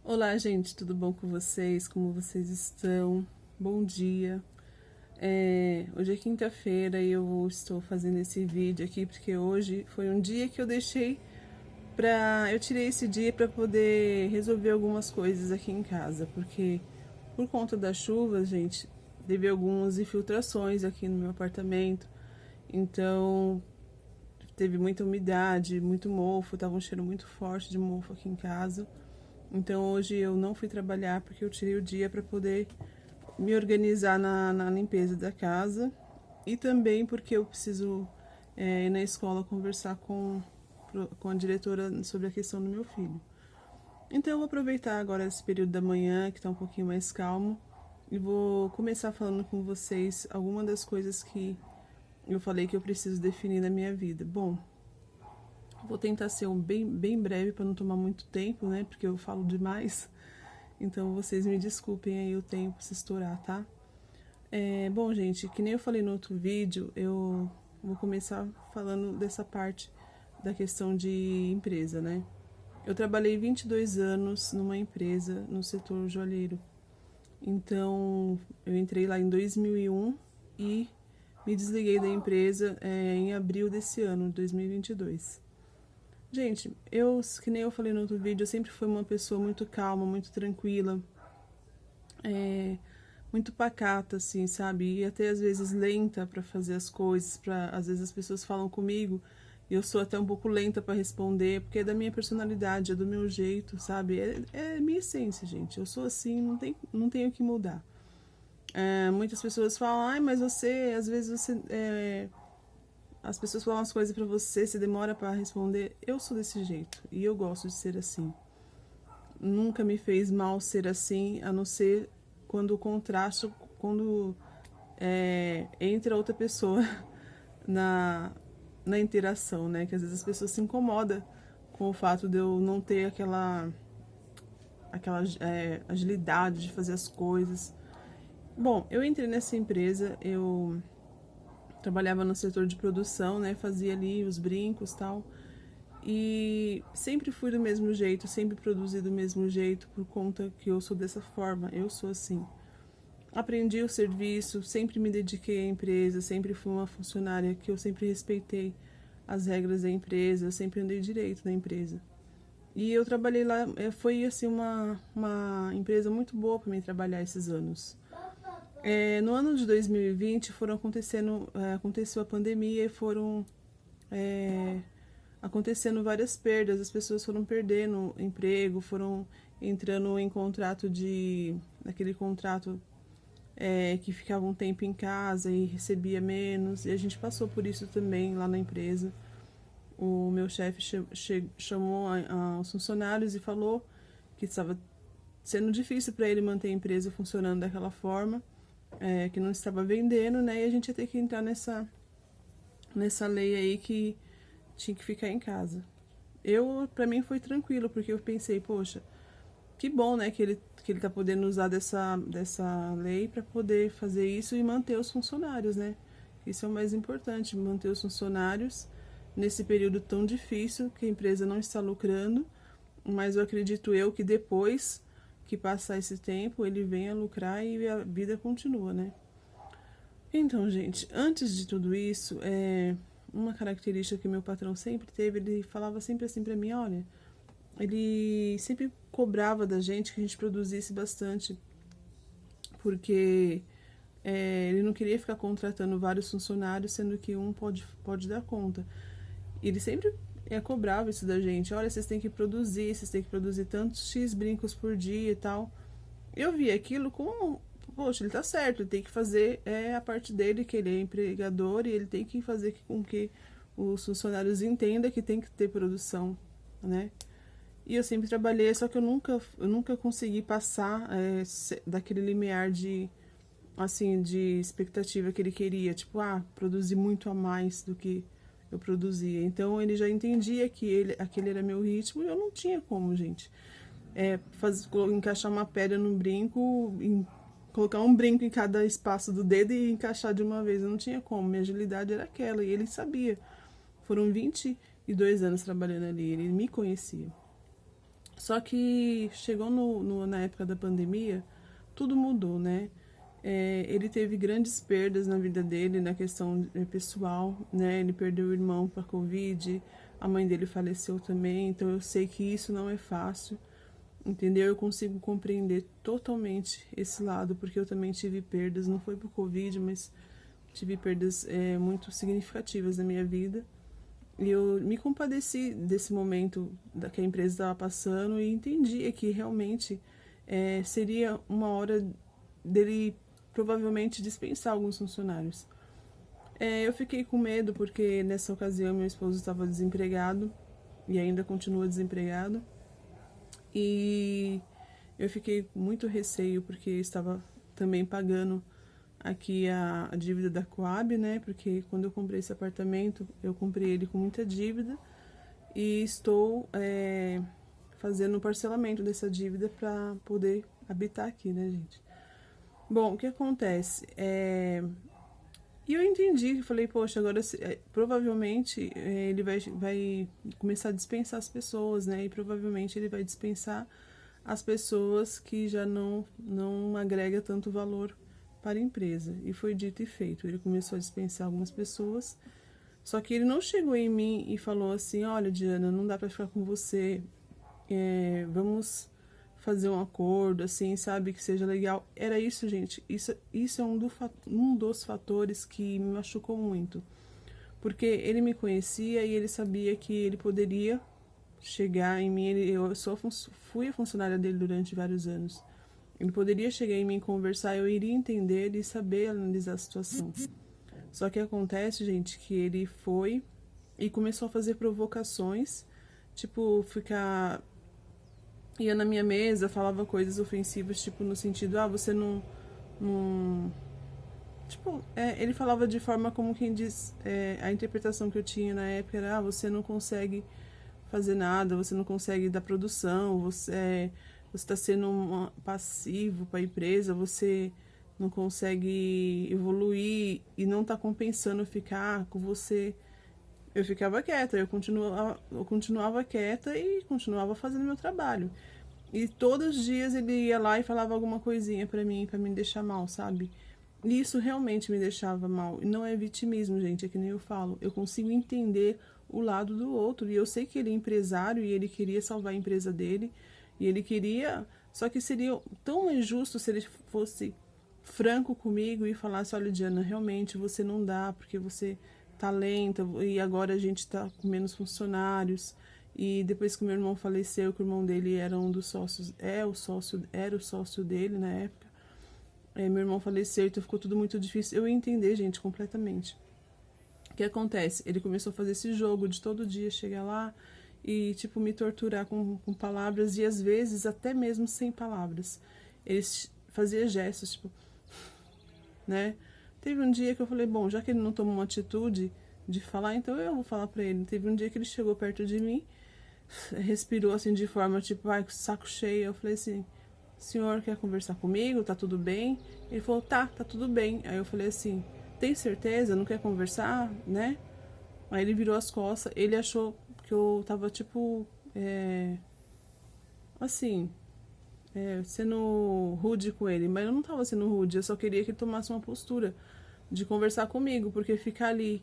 Olá, gente, tudo bom com vocês? Como vocês estão? Bom dia. Hoje é quinta-feira e eu estou fazendo esse vídeo aqui porque hoje foi um dia que eu deixei pra... Eu tirei esse dia para poder resolver algumas coisas aqui em casa, porque por conta das chuvas, gente, teve algumas infiltrações aqui no meu apartamento, então teve muita umidade, muito mofo, tava um cheiro muito forte de mofo aqui em casa. Então hoje eu não fui trabalhar porque eu tirei o dia para poder me organizar na limpeza da casa e também porque eu preciso ir na escola conversar com a diretora sobre a questão do meu filho. Então eu vou aproveitar agora esse período da manhã que está um pouquinho mais calmo e vou começar falando com vocês algumas das coisas que eu falei que eu preciso definir na minha vida. Bom, vou tentar ser bem breve para não tomar muito tempo, né? Porque eu falo demais. Então vocês me desculpem aí o tempo se estourar, tá? Bom, gente, que nem eu falei no outro vídeo, eu vou começar falando dessa parte da questão de empresa, né? Eu trabalhei 22 anos numa empresa no setor joalheiro. Então, eu entrei lá em 2001 e me desliguei da empresa em abril desse ano, 2022. Gente, que nem eu falei no outro vídeo, eu sempre fui uma pessoa muito calma, muito tranquila, muito pacata, assim, sabe? E até às vezes lenta para fazer as coisas, às vezes as pessoas falam comigo e eu sou até um pouco lenta para responder, porque é da minha personalidade, é do meu jeito, sabe? É minha essência, gente. Eu sou assim, não tenho que mudar. Muitas pessoas falam, ai, mas às vezes as pessoas falam as coisas pra você demora pra responder. Eu sou desse jeito e eu gosto de ser assim. Nunca me fez mal ser assim, a não ser quando o contraste, quando entra outra pessoa na interação, né? Que às vezes as pessoas se incomodam com o fato de eu não ter aquela agilidade de fazer as coisas. Bom, eu entrei nessa empresa, eu trabalhava no setor de produção, né? Fazia ali os brincos e tal. E sempre fui do mesmo jeito, sempre produzi do mesmo jeito, por conta que eu sou dessa forma, eu sou assim. Aprendi o serviço, sempre me dediquei à empresa, sempre fui uma funcionária que eu sempre respeitei as regras da empresa, eu sempre andei direito na empresa. E eu trabalhei lá, foi assim uma empresa muito boa para mim trabalhar esses anos. No ano de 2020 aconteceu a pandemia e foram acontecendo várias perdas, as pessoas foram perdendo emprego, foram entrando em naquele contrato que ficava um tempo em casa e recebia menos, e a gente passou por isso também lá na empresa. O meu chefe chamou os funcionários e falou que estava sendo difícil para ele manter a empresa funcionando daquela forma, que não estava vendendo, né? E a gente ia ter que entrar nessa lei aí que tinha que ficar em casa. Para mim foi tranquilo, porque eu pensei, poxa, que bom, né, que ele tá podendo usar dessa lei para poder fazer isso e manter os funcionários, né? Isso é o mais importante, manter os funcionários nesse período tão difícil que a empresa não está lucrando, mas eu acredito que depois que passar esse tempo, ele venha lucrar e a vida continua, né? Então, gente, antes de tudo isso, uma característica que meu patrão sempre teve, ele falava sempre assim pra mim, olha, ele sempre cobrava da gente que a gente produzisse bastante, porque ele não queria ficar contratando vários funcionários, sendo que um pode dar conta. Ele sempre cobrava isso da gente, olha, vocês têm que produzir tantos X brincos por dia e tal. Eu vi aquilo com, poxa, ele tá certo, ele tem que fazer a parte dele, que ele é empregador, e ele tem que fazer com que os funcionários entendam que tem que ter produção, né? E eu sempre trabalhei, só que eu nunca consegui passar daquele limiar de expectativa que ele queria, tipo, produzir muito a mais do que eu produzia. Então ele já entendia que aquele era meu ritmo e eu não tinha como, gente. Encaixar uma pedra no brinco, colocar um brinco em cada espaço do dedo e encaixar de uma vez. Eu não tinha como, minha agilidade era aquela e ele sabia. Foram 22 anos trabalhando ali, ele me conhecia. Só que chegou na época da pandemia, tudo mudou, né? Ele teve grandes perdas na vida dele, na questão pessoal, né? Ele perdeu o irmão para Covid, a mãe dele faleceu também, então eu sei que isso não é fácil, entendeu? Eu consigo compreender totalmente esse lado, porque eu também tive perdas, não foi por Covid, mas tive perdas muito significativas na minha vida. E eu me compadeci desse momento que a empresa estava passando e entendia que realmente seria uma hora dele provavelmente dispensar alguns funcionários. Eu fiquei com medo porque nessa ocasião meu esposo estava desempregado e ainda continua desempregado. E eu fiquei com muito receio porque estava também pagando aqui a dívida da Coab, né? Porque quando eu comprei esse apartamento, eu comprei ele com muita dívida e estou fazendo o parcelamento dessa dívida para poder habitar aqui, né, gente? Bom, o que acontece? E eu entendi, falei, poxa, agora provavelmente ele vai começar a dispensar as pessoas, né? E provavelmente ele vai dispensar as pessoas que já não agrega tanto valor para a empresa. E foi dito e feito. Ele começou a dispensar algumas pessoas, só que ele não chegou em mim e falou assim, olha, Diana, não dá para ficar com você, vamos fazer um acordo, assim, sabe, que seja legal. Era isso, gente. Isso é um dos fatores que me machucou muito. Porque ele me conhecia e ele sabia que ele poderia chegar em mim. Eu fui a funcionária dele durante vários anos. Ele poderia chegar em mim e conversar, eu iria entender e saber analisar a situação. Só que acontece, gente, que ele foi e começou a fazer provocações, tipo, ia na minha mesa, falava coisas ofensivas, tipo, no sentido, você não tipo, ele falava de forma como quem diz, a interpretação que eu tinha na época era, você não consegue fazer nada, você não consegue dar produção, você está sendo passivo para a empresa, você não consegue evoluir e não está compensando ficar com você. Eu ficava quieta, eu continuava quieta e continuava fazendo meu trabalho. E todos os dias ele ia lá e falava alguma coisinha pra me deixar mal, sabe? E isso realmente me deixava mal. E não é vitimismo, gente, é que nem eu falo. Eu consigo entender o lado do outro. E eu sei que ele é empresário e ele queria salvar a empresa dele. E ele queria... Só que seria tão injusto se ele fosse franco comigo e falasse, olha, Diana, realmente você não dá porque você tá lenta e agora a gente tá com menos funcionários. E depois que meu irmão faleceu, que o irmão dele era um dos sócios, era o sócio dele na época. Meu irmão faleceu, então ficou tudo muito difícil. Eu ia entender, gente, completamente. O que acontece? Ele começou a fazer esse jogo de todo dia chegar lá e, tipo, me torturar com palavras e às vezes até mesmo sem palavras. Ele fazia gestos, tipo, né? Teve um dia que eu falei, bom, já que ele não tomou uma atitude de falar, então eu vou falar pra ele. Teve um dia que ele chegou perto de mim, respirou assim de forma tipo, ai, saco cheio. Eu falei assim, senhor quer conversar comigo? Tá tudo bem? Ele falou, tá tudo bem. Aí eu falei assim, tem certeza? Não quer conversar, né? Aí ele virou as costas, ele achou que eu tava tipo, assim, sendo rude com ele, mas eu não tava sendo rude, eu só queria que ele tomasse uma postura de conversar comigo, porque ficar ali,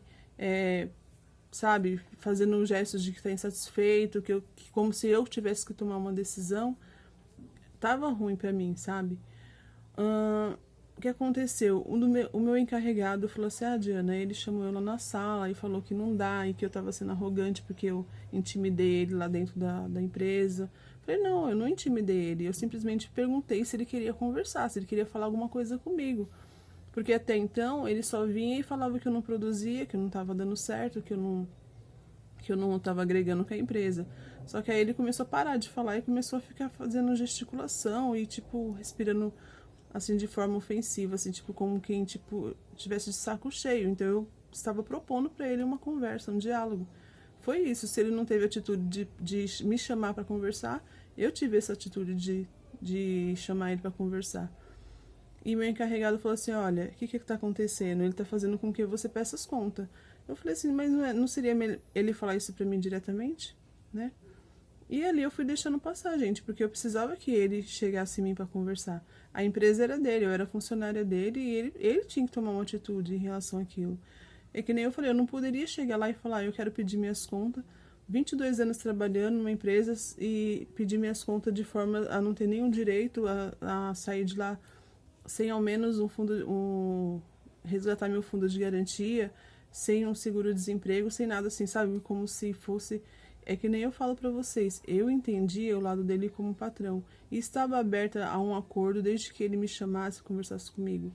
sabe, fazendo gestos de que tá insatisfeito, que como se eu tivesse que tomar uma decisão, tava ruim pra mim, sabe? O que aconteceu? O meu encarregado falou assim, Diana, ele chamou eu lá na sala e falou que não dá e que eu tava sendo arrogante porque eu intimidei ele lá dentro da empresa. Falei, não, eu não intimidei ele, eu simplesmente perguntei se ele queria conversar, se ele queria falar alguma coisa comigo. Porque até então ele só vinha e falava que eu não produzia, que eu não estava dando certo, que eu não estava agregando com a empresa. Só que aí ele começou a parar de falar e começou a ficar fazendo gesticulação e, tipo, respirando, assim, de forma ofensiva, assim, tipo, como quem, tipo, tivesse de saco cheio. Então eu estava propondo para ele uma conversa, um diálogo. Foi isso. Se ele não teve atitude de me chamar para conversar, eu tive essa atitude de chamar ele para conversar. E meu encarregado falou assim, olha, o que está acontecendo? Ele está fazendo com que você peça as contas. Eu falei assim, mas não seria melhor ele falar isso para mim diretamente, né? E ali eu fui deixando passar, gente, porque eu precisava que ele chegasse em mim para conversar. A empresa era dele, eu era funcionária dele e ele tinha que tomar uma atitude em relação àquilo. É que nem eu falei, eu não poderia chegar lá e falar, eu quero pedir minhas contas, 22 anos trabalhando numa empresa e pedir minhas contas de forma a não ter nenhum direito a sair de lá sem ao menos resgatar meu fundo de garantia, sem um seguro-desemprego, sem nada assim, sabe? Como se fosse. É que nem eu falo para vocês, eu entendia o lado dele como patrão e estava aberta a um acordo desde que ele me chamasse, conversasse comigo.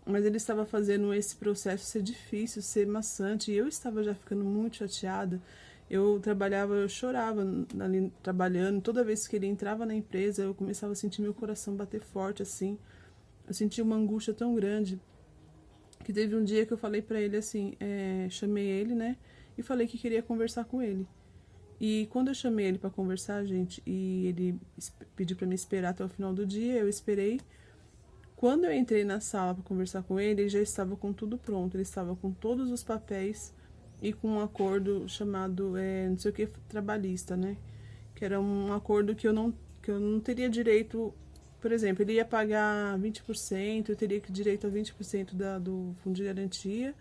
Mas ele estava fazendo esse processo ser difícil, ser maçante, e eu estava já ficando muito chateada. Eu trabalhava, eu chorava ali trabalhando, toda vez que ele entrava na empresa, eu começava a sentir meu coração bater forte assim. Eu sentia uma angústia tão grande que teve um dia que eu falei pra ele assim, chamei ele, né, e falei que queria conversar com ele. E quando eu chamei ele pra conversar, gente, e ele pediu pra me esperar até o final do dia, eu esperei. Quando eu entrei na sala pra conversar com ele, ele já estava com tudo pronto, ele estava com todos os papéis e com um acordo chamado, não sei o que, trabalhista, né, que era um acordo que eu não teria direito. Por exemplo, ele ia pagar 20%, eu teria direito a 20% do fundo de garantia.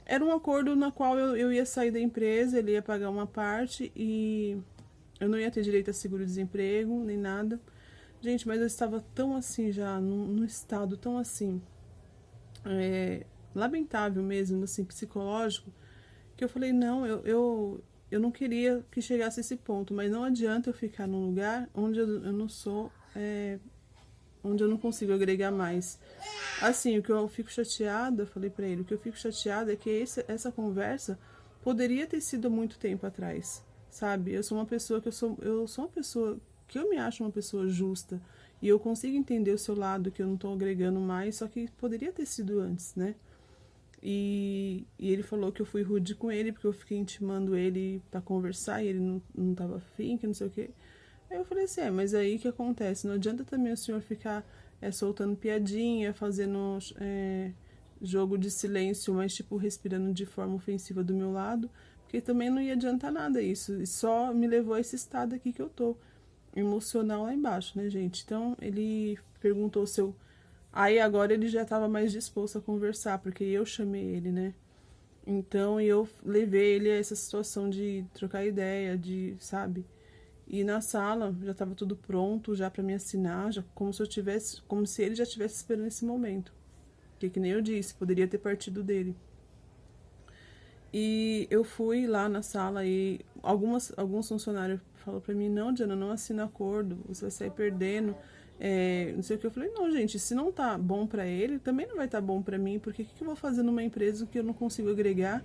Era um acordo na qual eu ia sair da empresa, ele ia pagar uma parte e eu não ia ter direito a seguro-desemprego, nem nada. Gente, mas eu estava tão assim já, num estado tão assim, lamentável mesmo, assim, psicológico, que eu falei, não, eu não queria que chegasse a esse ponto, mas não adianta eu ficar num lugar onde eu não sou... onde eu não consigo agregar mais. Assim, o que eu fico chateada, eu falei pra ele, o que eu fico chateada é que essa conversa poderia ter sido há muito tempo atrás, sabe? Eu sou uma pessoa eu sou uma pessoa que eu me acho uma pessoa justa e eu consigo entender o seu lado, que eu não tô agregando mais, só que poderia ter sido antes, né? E ele falou que eu fui rude com ele, porque eu fiquei intimando ele pra conversar e ele não tava afim, que não sei o quê. Aí eu falei assim, mas aí o que acontece? Não adianta também o senhor ficar soltando piadinha, fazendo jogo de silêncio, mas tipo respirando de forma ofensiva do meu lado, porque também não ia adiantar nada isso. E só me levou a esse estado aqui que eu tô, emocional lá embaixo, né, gente? Então ele perguntou se eu... Aí agora ele já estava mais disposto a conversar, porque eu chamei ele, né? Então eu levei ele a essa situação de trocar ideia, de, sabe? E na sala já estava tudo pronto, já para me assinar, já como se eu tivesse, como se ele já estivesse esperando esse momento. Que nem eu disse, poderia ter partido dele. E eu fui lá na sala e alguns funcionários falaram para mim, não, Diana, não assina acordo, você vai sair perdendo. Não sei o que. Eu falei, não, gente, se não tá bom para ele, também não vai estar bom para mim, porque o que eu vou fazer numa empresa que eu não consigo agregar,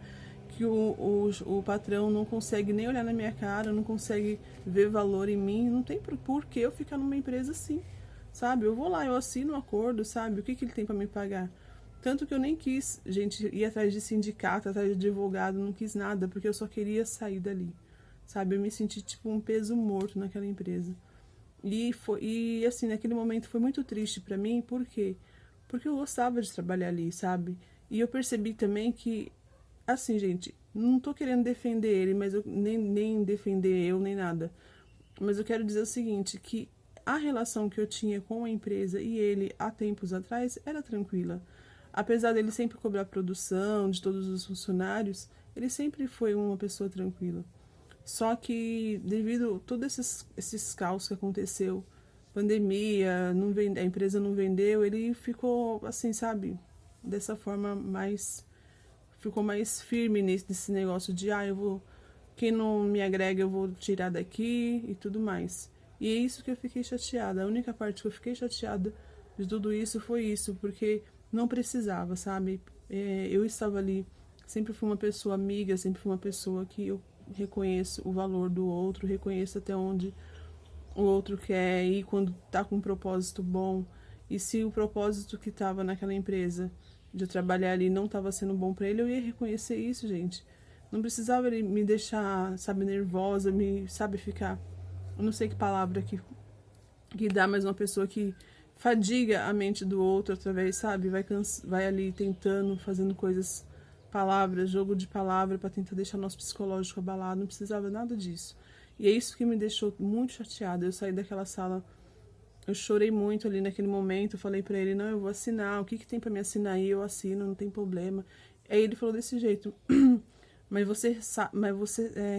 que o patrão não consegue nem olhar na minha cara, não consegue ver valor em mim, não tem por que eu ficar numa empresa assim, sabe? Eu vou lá, eu assino um acordo, sabe? O que ele tem para me pagar? Tanto que eu nem quis, gente, ir atrás de sindicato, atrás de advogado, não quis nada, porque eu só queria sair dali, sabe? Eu me senti tipo um peso morto naquela empresa. E assim, naquele momento foi muito triste pra mim, por quê? Porque eu gostava de trabalhar ali, sabe? E eu percebi também que, assim, gente, não tô querendo defender ele, mas nem defender eu, nem nada. Mas eu quero dizer o seguinte, que a relação que eu tinha com a empresa e ele há tempos atrás era tranquila. Apesar dele sempre cobrar produção de todos os funcionários, ele sempre foi uma pessoa tranquila. Só que devido a todos esses caos que aconteceu, pandemia, a empresa não vendeu, ele ficou assim, sabe, dessa forma ficou mais firme nesse negócio de, quem não me agrega eu vou tirar daqui e tudo mais. E é isso que eu fiquei chateada, a única parte que eu fiquei chateada de tudo isso foi isso, porque não precisava, sabe, eu estava ali, sempre fui uma pessoa amiga, sempre fui uma pessoa que eu reconheço o valor do outro, reconheço até onde o outro quer ir quando tá com um propósito bom. E se o propósito que tava naquela empresa de trabalhar ali não tava sendo bom para ele, eu ia reconhecer isso, gente. Não precisava ele me deixar, sabe, nervosa, sabe, ficar... Eu não sei que palavra que dá, mas uma pessoa que fadiga a mente do outro através, sabe, vai ali tentando, fazendo coisas... palavras, jogo de palavra para tentar deixar nosso psicológico abalado, não precisava nada disso. E é isso que me deixou muito chateada. Eu saí daquela sala, eu chorei muito ali naquele momento, falei pra ele, não, eu vou assinar, o que que tem pra me assinar aí? Eu assino, não tem problema. Aí ele falou desse jeito, mas você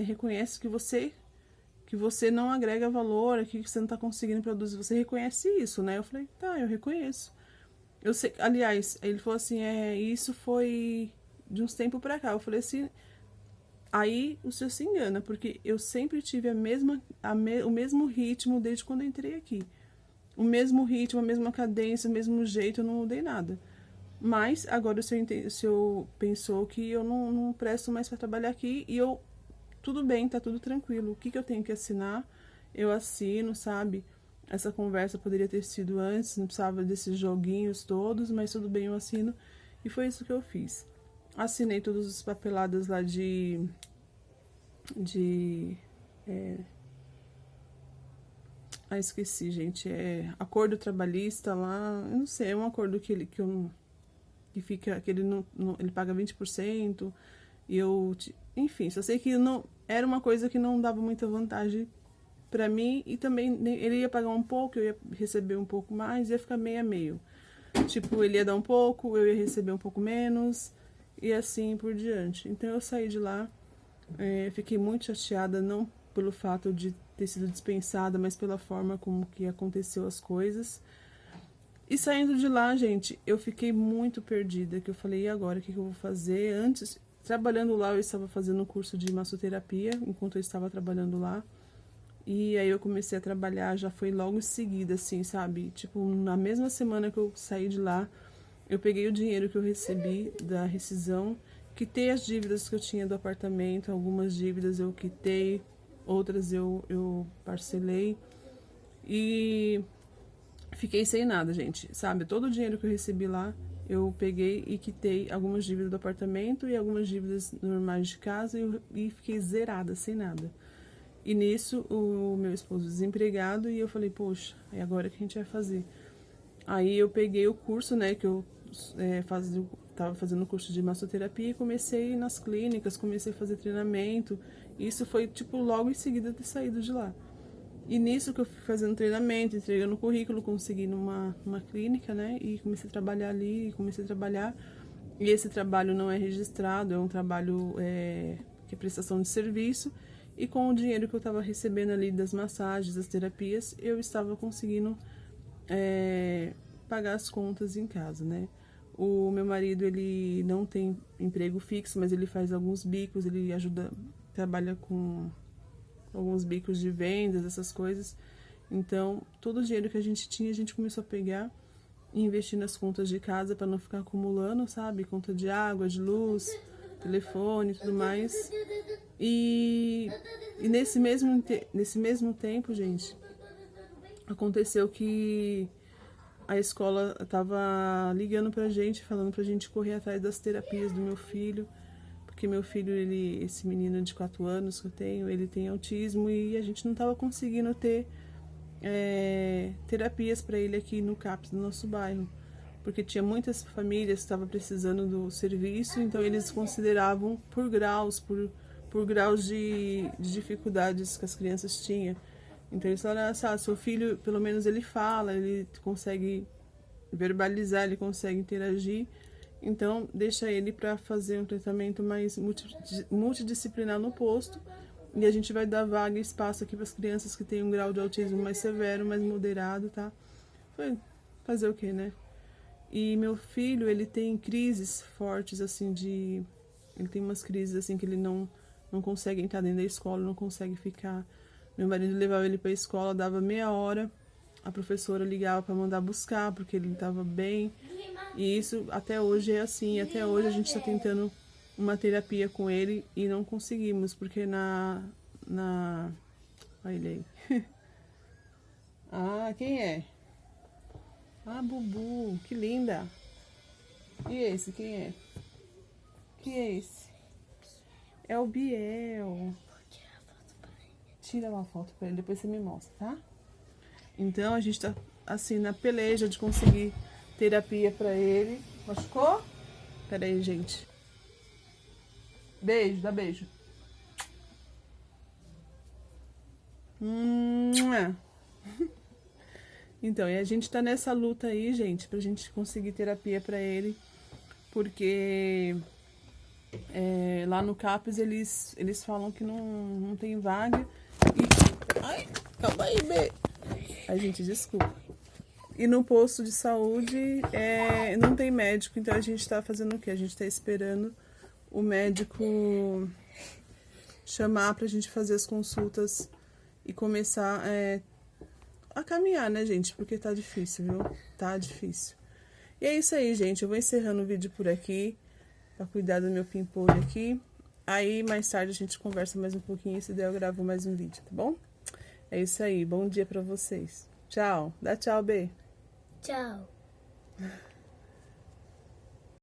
reconhece que você não agrega valor, que você não tá conseguindo produzir, você reconhece isso, né? Eu falei, tá, eu reconheço. Eu sei, aliás, ele falou assim, isso foi de uns tempos pra cá. Eu falei assim, aí o senhor se engana, porque eu sempre tive o mesmo ritmo desde quando eu entrei aqui. O mesmo ritmo, a mesma cadência, o mesmo jeito, eu não mudei nada. Mas agora o senhor pensou que eu não presto mais para trabalhar aqui e eu, tudo bem, tá tudo tranquilo. O que eu tenho que assinar, eu assino, sabe? Essa conversa poderia ter sido antes, não precisava desses joguinhos todos, mas tudo bem, eu assino. E foi isso que eu fiz. Assinei todos os papeladas lá esqueci, gente. É acordo trabalhista lá. Eu não sei, é um acordo que fica. Que ele ele paga 20%. E eu. Enfim, só sei que não. Era uma coisa que não dava muita vantagem pra mim. E também ele ia pagar um pouco, eu ia receber um pouco mais, ia ficar meio a meio. Tipo, ele ia dar um pouco, eu ia receber um pouco menos. E assim por diante. Então eu saí de lá. Fiquei muito chateada, não pelo fato de ter sido dispensada, mas pela forma como que aconteceu as coisas. E saindo de lá, gente, eu fiquei muito perdida, que eu falei, e agora, o que eu vou fazer? Antes, trabalhando lá, eu estava fazendo um curso de massoterapia, enquanto eu estava trabalhando lá. E aí eu comecei a trabalhar, já foi logo em seguida, assim, sabe? Tipo, na mesma semana que eu saí de lá, eu peguei o dinheiro que eu recebi da rescisão, quitei as dívidas que eu tinha do apartamento, algumas dívidas eu quitei, outras eu parcelei e fiquei sem nada, gente, sabe? Todo o dinheiro que eu recebi lá, eu peguei e quitei algumas dívidas do apartamento e algumas dívidas normais de casa e fiquei zerada, sem nada. E nisso, o meu esposo desempregado e eu falei, poxa, e agora o que a gente vai fazer? Aí eu peguei o curso, né, que eu estava fazendo o curso de massoterapia e comecei nas clínicas, comecei a fazer treinamento. Isso foi, tipo, logo em seguida de ter saído de lá. E nisso que eu fui fazendo treinamento, entregando currículo, consegui numa clínica, né, e comecei a trabalhar ali, comecei a trabalhar. E esse trabalho não é registrado, é um trabalho que é prestação de serviço. E com o dinheiro que eu estava recebendo ali das massagens, das terapias, eu estava conseguindo pagar as contas em casa, né? O meu marido, ele não tem emprego fixo, mas ele faz alguns bicos, ele trabalha com alguns bicos de vendas, essas coisas. Então, todo o dinheiro que a gente tinha, a gente começou a pegar e investir nas contas de casa para não ficar acumulando, sabe? Conta de água, de luz, telefone e tudo mais. E nesse mesmo tempo, gente, aconteceu que a escola estava ligando pra gente, falando pra gente correr atrás das terapias do meu filho, porque meu filho, esse menino de 4 anos que eu tenho, ele tem autismo e a gente não estava conseguindo ter terapias para ele aqui no CAPS do nosso bairro, porque tinha muitas famílias que estavam precisando do serviço, então eles consideravam por graus de dificuldades que as crianças tinham. Então eles falaram, seu filho, pelo menos ele fala, ele consegue verbalizar, ele consegue interagir, então deixa ele para fazer um tratamento mais multidisciplinar no posto, e a gente vai dar vaga e espaço aqui para as crianças que têm um grau de autismo mais severo, mais moderado, tá? Foi fazer o quê, né? E meu filho, ele tem crises fortes, assim, ele tem umas crises, assim, que ele não consegue entrar dentro da escola, não consegue ficar. Meu marido levava ele para a escola, dava meia hora, a professora ligava para mandar buscar, porque ele estava bem. E isso até hoje é assim, até hoje a gente está tentando uma terapia com ele e não conseguimos, porque olha ele aí. Ah, quem é? Ah, Bubu, que linda. E esse, quem é? Quem é esse? É o Biel. Tira uma foto pra ele, depois você me mostra, tá? Então a gente tá assim na peleja de conseguir terapia pra ele. Machucou? Pera aí, gente. Beijo, dá beijo. É. Então, e a gente tá nessa luta aí, gente, pra gente conseguir terapia pra ele, porque lá no CAPES eles falam que não tem vaga e... Ai, calma aí, Bê. Ai, gente, desculpa. E no posto de saúde não tem médico, então a gente tá fazendo o quê? A gente tá esperando o médico chamar pra gente fazer as consultas e começar a caminhar, né, gente? Porque tá difícil, viu? Tá difícil. E é isso aí, gente. Eu vou encerrando o vídeo por aqui, pra cuidar do meu pimpolho aqui. Aí, mais tarde, a gente conversa mais um pouquinho e se der eu gravo mais um vídeo, tá bom? É isso aí. Bom dia pra vocês. Tchau. Dá tchau, B. Tchau.